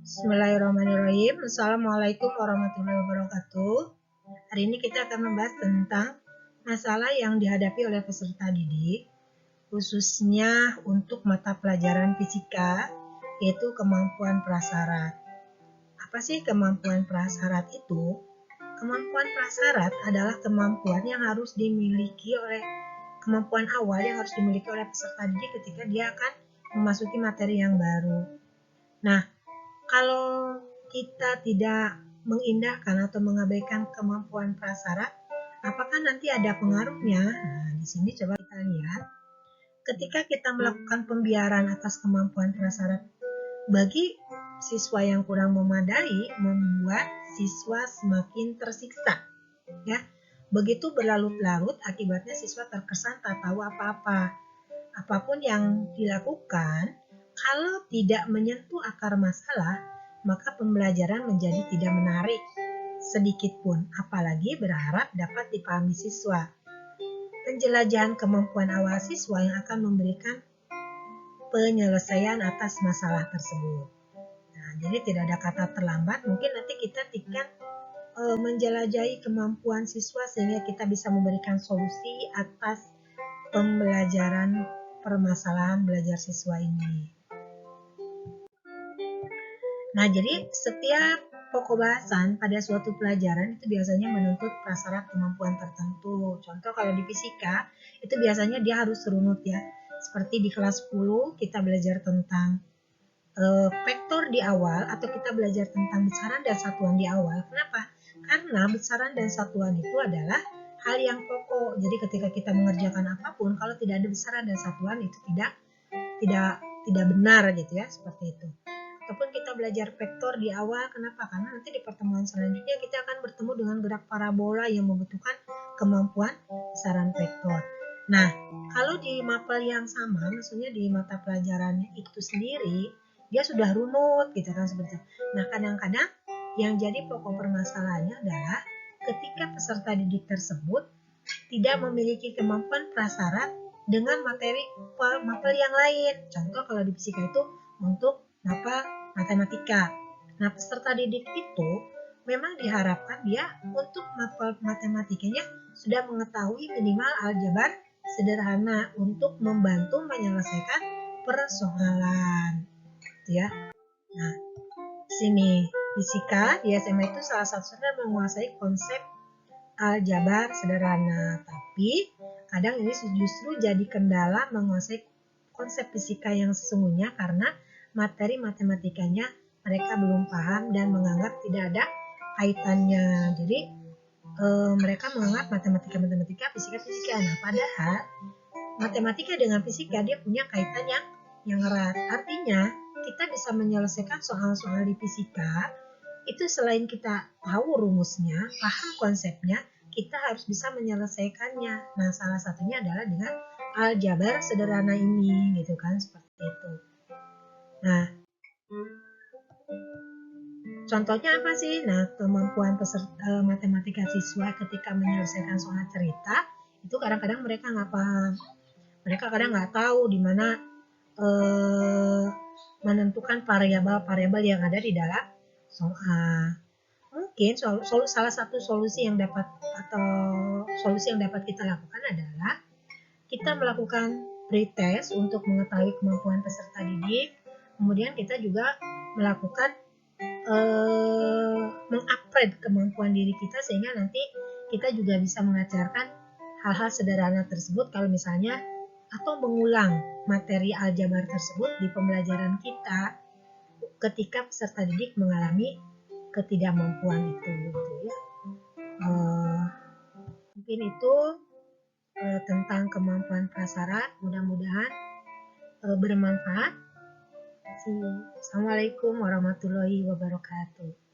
Bismillahirrahmanirrahim. Assalamualaikum warahmatullahi wabarakatuh. Hari ini kita akan membahas tentang masalah yang dihadapi oleh peserta didik, khususnya untuk mata pelajaran fisika, yaitu kemampuan prasyarat. Apa sih kemampuan prasyarat itu? Kemampuan prasyarat adalah kemampuan yang harus dimiliki oleh kemampuan awal yang harus dimiliki oleh peserta didik ketika dia akan memasuki materi yang baru. Nah, kalau kita tidak mengindahkan atau mengabaikan kemampuan prasyarat, apakah nanti ada pengaruhnya? Nah, di sini coba kita lihat. Ketika kita melakukan pembiaran atas kemampuan prasyarat bagi siswa yang kurang memadai, membuat siswa semakin tersiksa. Ya, begitu berlarut-larut, akibatnya siswa terkesan tak tahu apa-apa. Apapun yang dilakukan, kalau tidak menyentuh akar masalah, maka pembelajaran menjadi tidak menarik sedikit pun, apalagi berharap dapat dipahami siswa. Penjelajahan kemampuan awal siswa yang akan memberikan penyelesaian atas masalah tersebut. Nah, jadi tidak ada kata terlambat, mungkin nanti kita tingkat menjelajahi kemampuan siswa sehingga kita bisa memberikan solusi atas pembelajaran permasalahan belajar siswa ini. Nah, jadi setiap pokok bahasan pada suatu pelajaran itu biasanya menuntut prasyarat kemampuan tertentu. Contoh kalau di fisika, itu biasanya dia harus runut ya. Seperti di kelas 10 kita belajar tentang vektor di awal atau kita belajar tentang besaran dan satuan di awal. Kenapa? Karena besaran dan satuan itu adalah hal yang pokok. Jadi ketika kita mengerjakan apapun, kalau tidak ada besaran dan satuan itu tidak benar gitu ya, seperti itu. Ataupun kita belajar vektor di awal, kenapa? Karena nanti di pertemuan selanjutnya kita akan bertemu dengan gerak parabola yang membutuhkan kemampuan besaran vektor. Nah, kalau di mapel yang sama, maksudnya di mata pelajaran itu sendiri, dia sudah runut gitu kan seperti itu. Nah, kadang-kadang yang jadi pokok permasalahannya adalah ketika peserta didik tersebut tidak memiliki kemampuan prasyarat dengan materi mapel yang lain. Contoh kalau di fisika itu untuk mapel matematika. Nah, peserta didik itu memang diharapkan dia untuk mapel matematikanya sudah mengetahui minimal aljabar sederhana untuk membantu menyelesaikan persoalan. Ya. Nah, sini fisika di SMA itu salah satunya menguasai konsep aljabar sederhana, tapi kadang ini justru jadi kendala menguasai konsep fisika yang sesungguhnya karena materi matematikanya mereka belum paham dan menganggap tidak ada kaitannya. Jadi mereka menganggap matematika, fisika. Nah, padahal matematika dengan fisika dia punya kaitan yang erat. Artinya kita bisa menyelesaikan soal-soal di fisika itu selain kita tahu rumusnya, paham konsepnya, kita harus bisa menyelesaikannya. Nah, salah satunya adalah dengan aljabar sederhana ini, gitu kan, seperti itu. Nah, contohnya apa sih? Nah, kemampuan peserta matematika siswa ketika menyelesaikan soal cerita, itu kadang-kadang mereka nggak paham. Mereka kadang nggak tahu di mana menentukan variabel-variabel yang ada di dalam soal. Mungkin salah satu solusi yang dapat kita lakukan adalah kita melakukan pretest untuk mengetahui kemampuan peserta didik. Kemudian kita juga melakukan mengupgrade kemampuan diri kita sehingga nanti kita juga bisa mengajarkan hal-hal sederhana tersebut kalau misalnya atau mengulang materi aljabar tersebut di pembelajaran kita ketika peserta didik mengalami ketidakmampuan itu gitu ya. Mungkin itu tentang kemampuan prasyarat, mudah-mudahan bermanfaat. Assalamualaikum warahmatullahi wabarakatuh.